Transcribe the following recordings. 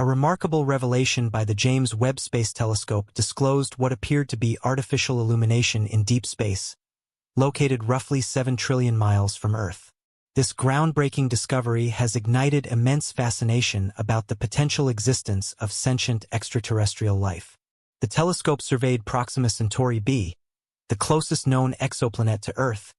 A remarkable revelation by the James Webb Space Telescope disclosed what appeared to be artificial illumination in deep space, located roughly 7 trillion miles from Earth. This groundbreaking discovery has ignited immense fascination about the potential existence of sentient extraterrestrial life. The telescope surveyed Proxima Centauri b, the closest known exoplanet to Earth,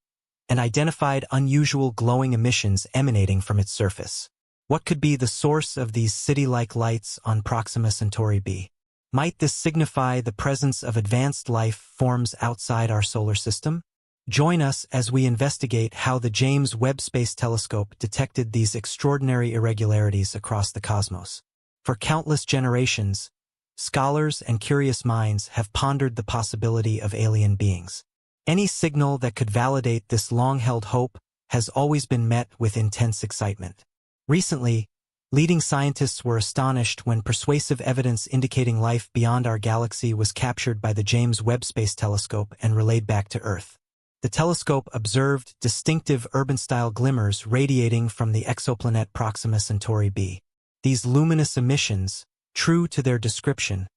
and identified unusual glowing emissions emanating from its surface. What could be the source of these city-like lights on Proxima Centauri b? Might this signify the presence of advanced life forms outside our solar system? Join us as we investigate how the James Webb Space Telescope detected these extraordinary irregularities across the cosmos. For countless generations, scholars and curious minds have pondered the possibility of alien beings. Any signal that could validate this long-held hope has always been met with intense excitement. Recently, leading scientists were astonished when persuasive evidence indicating life beyond our galaxy was captured by the James Webb Space Telescope and relayed back to Earth. The telescope observed distinctive urban-style glimmers radiating from the exoplanet Proxima Centauri b. These luminous emissions, true to their description,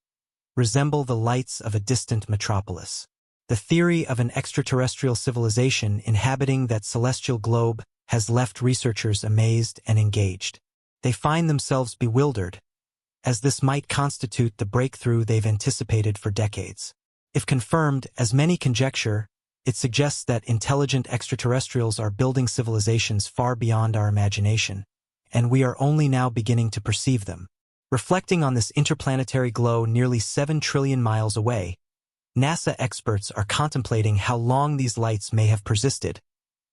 resemble the lights of a distant metropolis. The theory of an extraterrestrial civilization inhabiting that celestial globe has left researchers amazed and engaged. They find themselves bewildered, as this might constitute the breakthrough they've anticipated for decades. If confirmed, as many conjecture, it suggests that intelligent extraterrestrials are building civilizations far beyond our imagination, and we are only now beginning to perceive them. Reflecting on this interplanetary glow nearly 7 trillion miles away, NASA experts are contemplating how long these lights may have persisted,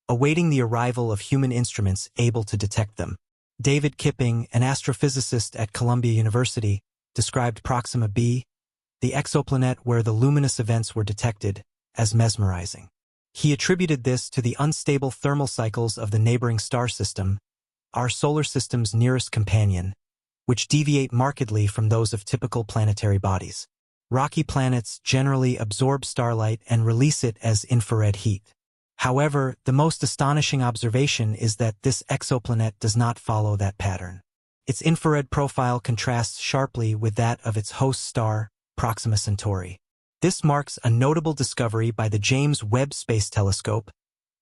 awaiting the arrival of human instruments able to detect them. David Kipping, an astrophysicist at Columbia University, described Proxima b, the exoplanet where the luminous events were detected, as mesmerizing. He attributed this to the unstable thermal cycles of the neighboring star system, our solar system's nearest companion, which deviate markedly from those of typical planetary bodies. Rocky planets generally absorb starlight and release it as infrared heat. However, the most astonishing observation is that this exoplanet does not follow that pattern. Its infrared profile contrasts sharply with that of its host star, Proxima Centauri. This marks a notable discovery by the James Webb Space Telescope,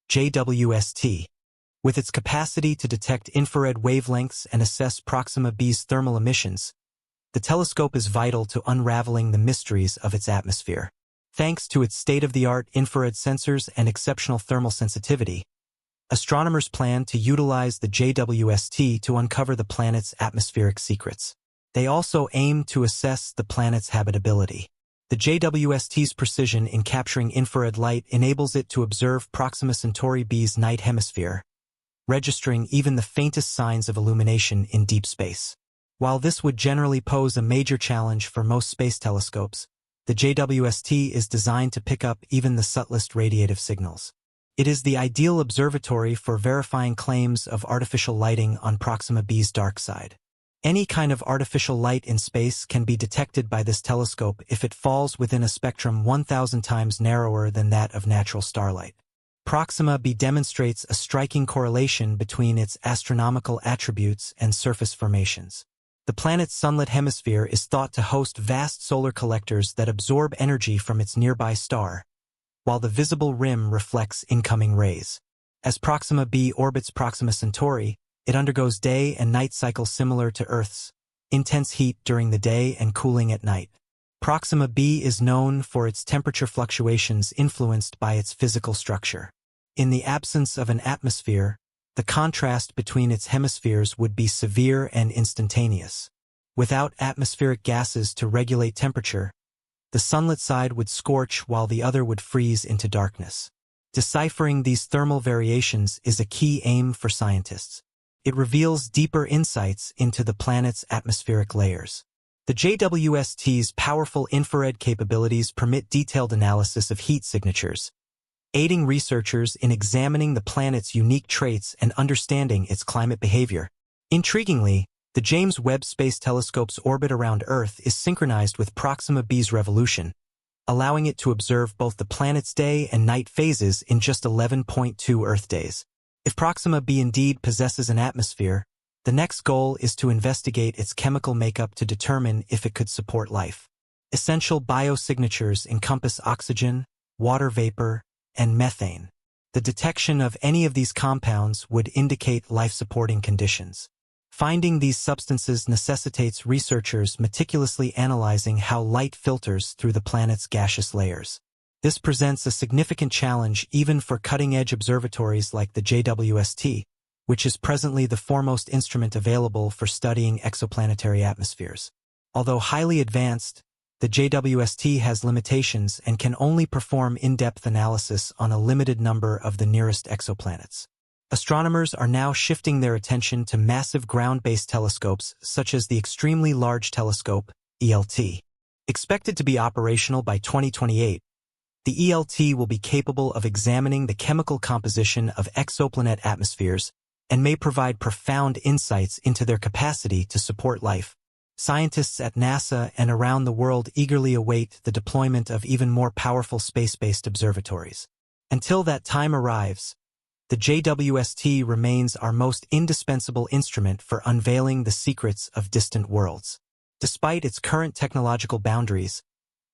JWST. With its capacity to detect infrared wavelengths and assess Proxima b's thermal emissions, the telescope is vital to unraveling the mysteries of its atmosphere. Thanks to its state-of-the-art infrared sensors and exceptional thermal sensitivity, astronomers plan to utilize the JWST to uncover the planet's atmospheric secrets. They also aim to assess the planet's habitability. The JWST's precision in capturing infrared light enables it to observe Proxima Centauri b's night hemisphere, registering even the faintest signs of illumination in deep space. While this would generally pose a major challenge for most space telescopes, the JWST is designed to pick up even the subtlest radiative signals. It is the ideal observatory for verifying claims of artificial lighting on Proxima b's dark side. Any kind of artificial light in space can be detected by this telescope if it falls within a spectrum 1,000 times narrower than that of natural starlight. Proxima b demonstrates a striking correlation between its astronomical attributes and surface formations. The planet's sunlit hemisphere is thought to host vast solar collectors that absorb energy from its nearby star, while the visible rim reflects incoming rays. As Proxima b orbits Proxima Centauri, it undergoes day and night cycles similar to Earth's, intense heat during the day and cooling at night. Proxima b is known for its temperature fluctuations influenced by its physical structure. In the absence of an atmosphere, the contrast between its hemispheres would be severe and instantaneous. Without atmospheric gases to regulate temperature, the sunlit side would scorch while the other would freeze into darkness. Deciphering these thermal variations is a key aim for scientists. It reveals deeper insights into the planet's atmospheric layers. The JWST's powerful infrared capabilities permit detailed analysis of heat signatures, aiding researchers in examining the planet's unique traits and understanding its climate behavior. Intriguingly, the James Webb Space Telescope's orbit around Earth is synchronized with Proxima b's revolution, allowing it to observe both the planet's day and night phases in just 11.2 Earth days. If Proxima b indeed possesses an atmosphere, The next goal is to investigate its chemical makeup to determine if it could support life. Essential biosignatures encompass oxygen, water vapor, and methane. The detection of any of these compounds would indicate life-supporting conditions. Finding these substances necessitates researchers meticulously analyzing how light filters through the planet's gaseous layers. This presents a significant challenge even for cutting-edge observatories like the JWST, which is presently the foremost instrument available for studying exoplanetary atmospheres. Although highly advanced, the JWST has limitations and can only perform in-depth analysis on a limited number of the nearest exoplanets. Astronomers are now shifting their attention to massive ground-based telescopes such as the Extremely Large Telescope, ELT. Expected to be operational by 2028, the ELT will be capable of examining the chemical composition of exoplanet atmospheres and may provide profound insights into their capacity to support life. Scientists at NASA and around the world eagerly await the deployment of even more powerful space-based observatories. Until that time arrives, the JWST remains our most indispensable instrument for unveiling the secrets of distant worlds. Despite its current technological boundaries,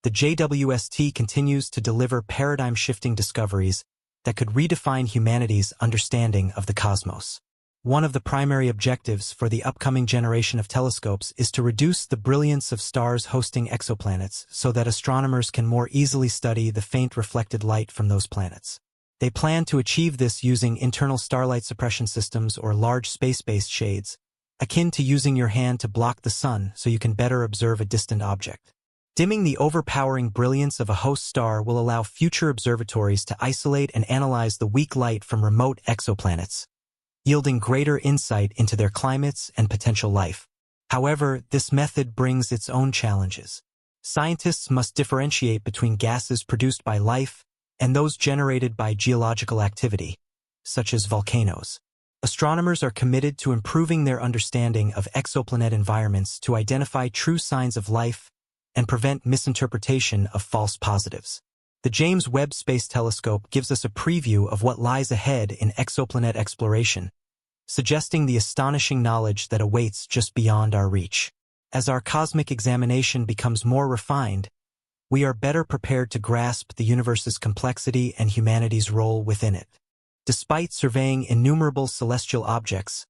the JWST continues to deliver paradigm-shifting discoveries that could redefine humanity's understanding of the cosmos. One of the primary objectives for the upcoming generation of telescopes is to reduce the brilliance of stars hosting exoplanets so that astronomers can more easily study the faint reflected light from those planets. They plan to achieve this using internal starlight suppression systems or large space-based shades, akin to using your hand to block the sun so you can better observe a distant object. Dimming the overpowering brilliance of a host star will allow future observatories to isolate and analyze the weak light from remote exoplanets, yielding greater insight into their climates and potential life. However, this method brings its own challenges. Scientists must differentiate between gases produced by life and those generated by geological activity, such as volcanoes. Astronomers are committed to improving their understanding of exoplanet environments to identify true signs of life and prevent misinterpretation of false positives. The James Webb Space Telescope gives us a preview of what lies ahead in exoplanet exploration, suggesting the astonishing knowledge that awaits just beyond our reach. As our cosmic examination becomes more refined, we are better prepared to grasp the universe's complexity and humanity's role within it. Despite surveying innumerable celestial objects,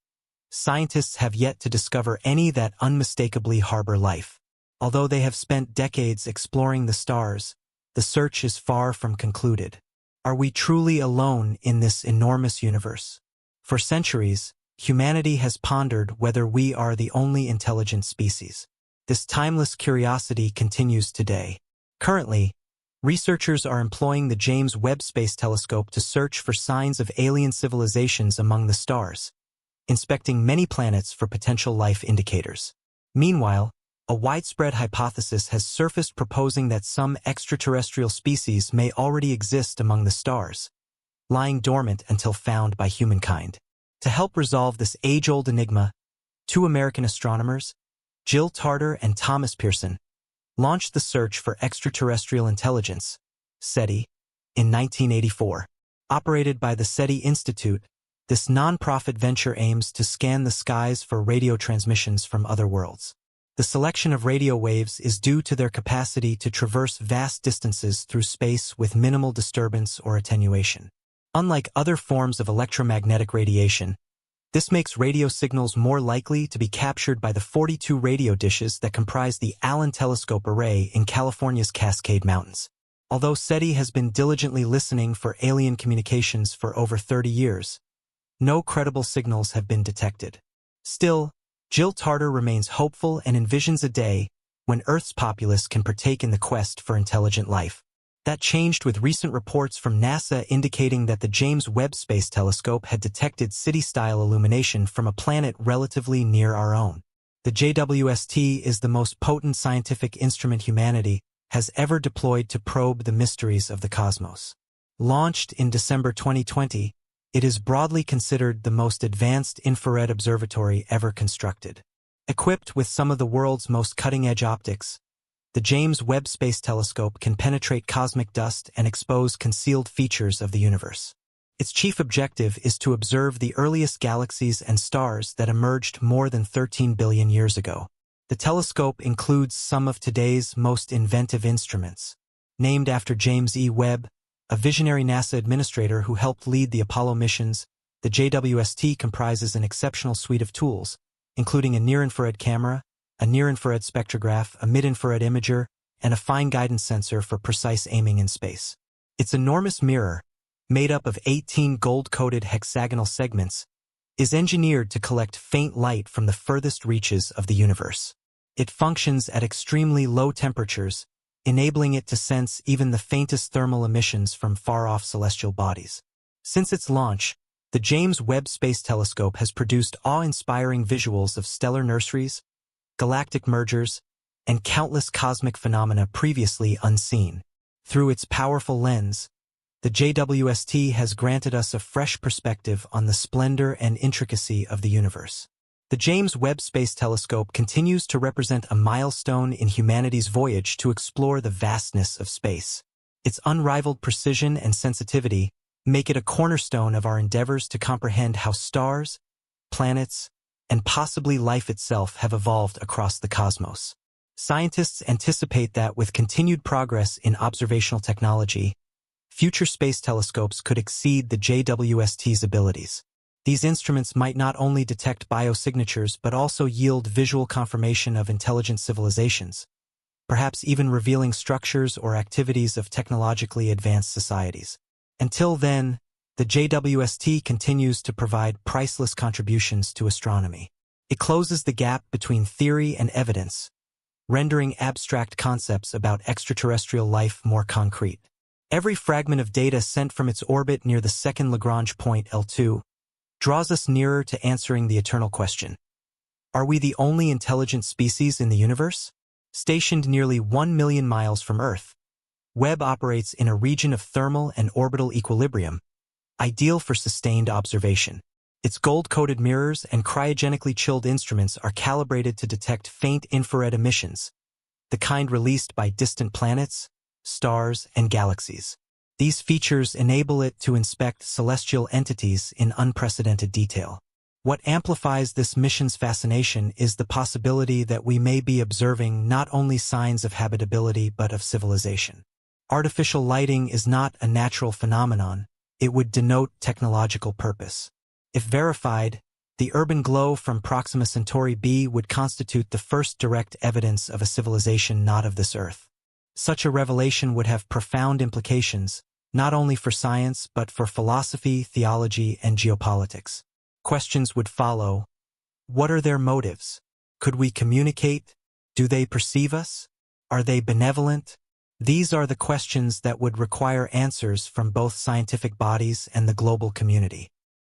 scientists have yet to discover any that unmistakably harbor life. Although they have spent decades exploring the stars, the search is far from concluded. Are we truly alone in this enormous universe? For centuries, humanity has pondered whether we are the only intelligent species. This timeless curiosity continues today. Currently, researchers are employing the James Webb Space Telescope to search for signs of alien civilizations among the stars, inspecting many planets for potential life indicators. Meanwhile, a widespread hypothesis has surfaced proposing that some extraterrestrial species may already exist among the stars, lying dormant until found by humankind. To help resolve this age-old enigma, two American astronomers, Jill Tarter and Thomas Pearson, launched the Search for Extraterrestrial Intelligence, SETI, in 1984. Operated by the SETI Institute, this non-profit venture aims to scan the skies for radio transmissions from other worlds. The selection of radio waves is due to their capacity to traverse vast distances through space with minimal disturbance or attenuation. Unlike other forms of electromagnetic radiation, this makes radio signals more likely to be captured by the 42 radio dishes that comprise the Allen Telescope Array in California's Cascade Mountains. Although SETI has been diligently listening for alien communications for over 30 years, no credible signals have been detected. Still, Jill Tarter remains hopeful and envisions a day when Earth's populace can partake in the quest for intelligent life. That changed with recent reports from NASA indicating that the James Webb Space Telescope had detected city-style illumination from a planet relatively near our own. The JWST is the most potent scientific instrument humanity has ever deployed to probe the mysteries of the cosmos. Launched in December 2020, it is broadly considered the most advanced infrared observatory ever constructed. Equipped with some of the world's most cutting-edge optics, the James Webb Space Telescope can penetrate cosmic dust and expose concealed features of the universe. Its chief objective is to observe the earliest galaxies and stars that emerged more than 13 billion years ago. The telescope includes some of today's most inventive instruments. Named after James E. Webb, a visionary NASA administrator who helped lead the Apollo missions, the JWST comprises an exceptional suite of tools, including a near-infrared camera, a near-infrared spectrograph, a mid-infrared imager, and a fine guidance sensor for precise aiming in space. Its enormous mirror, made up of 18 gold-coated hexagonal segments, is engineered to collect faint light from the furthest reaches of the universe. It functions at extremely low temperatures, enabling it to sense even the faintest thermal emissions from far-off celestial bodies. Since its launch, the James Webb Space Telescope has produced awe-inspiring visuals of stellar nurseries, galactic mergers, and countless cosmic phenomena previously unseen. Through its powerful lens, the JWST has granted us a fresh perspective on the splendor and intricacy of the universe. The James Webb Space Telescope continues to represent a milestone in humanity's voyage to explore the vastness of space. Its unrivaled precision and sensitivity make it a cornerstone of our endeavors to comprehend how stars, planets, and possibly life itself have evolved across the cosmos. Scientists anticipate that with continued progress in observational technology, future space telescopes could exceed the JWST's abilities. These instruments might not only detect biosignatures but also yield visual confirmation of intelligent civilizations, perhaps even revealing structures or activities of technologically advanced societies. Until then, the JWST continues to provide priceless contributions to astronomy. It closes the gap between theory and evidence, rendering abstract concepts about extraterrestrial life more concrete. Every fragment of data sent from its orbit near the second Lagrange point L2 draws us nearer to answering the eternal question: are we the only intelligent species in the universe? Stationed nearly 1 million miles from Earth, Webb operates in a region of thermal and orbital equilibrium, ideal for sustained observation. Its gold-coated mirrors and cryogenically chilled instruments are calibrated to detect faint infrared emissions, the kind released by distant planets, stars, and galaxies. These features enable it to inspect celestial entities in unprecedented detail. What amplifies this mission's fascination is the possibility that we may be observing not only signs of habitability but of civilization. Artificial lighting is not a natural phenomenon. It would denote technological purpose. If verified, the urban glow from Proxima Centauri b would constitute the first direct evidence of a civilization not of this Earth. Such a revelation would have profound implications, not only for science but for philosophy, theology, and geopolitics. Questions would follow. What are their motives? Could we communicate? Do they perceive us? Are they benevolent? These are the questions that would require answers from both scientific bodies and the global community.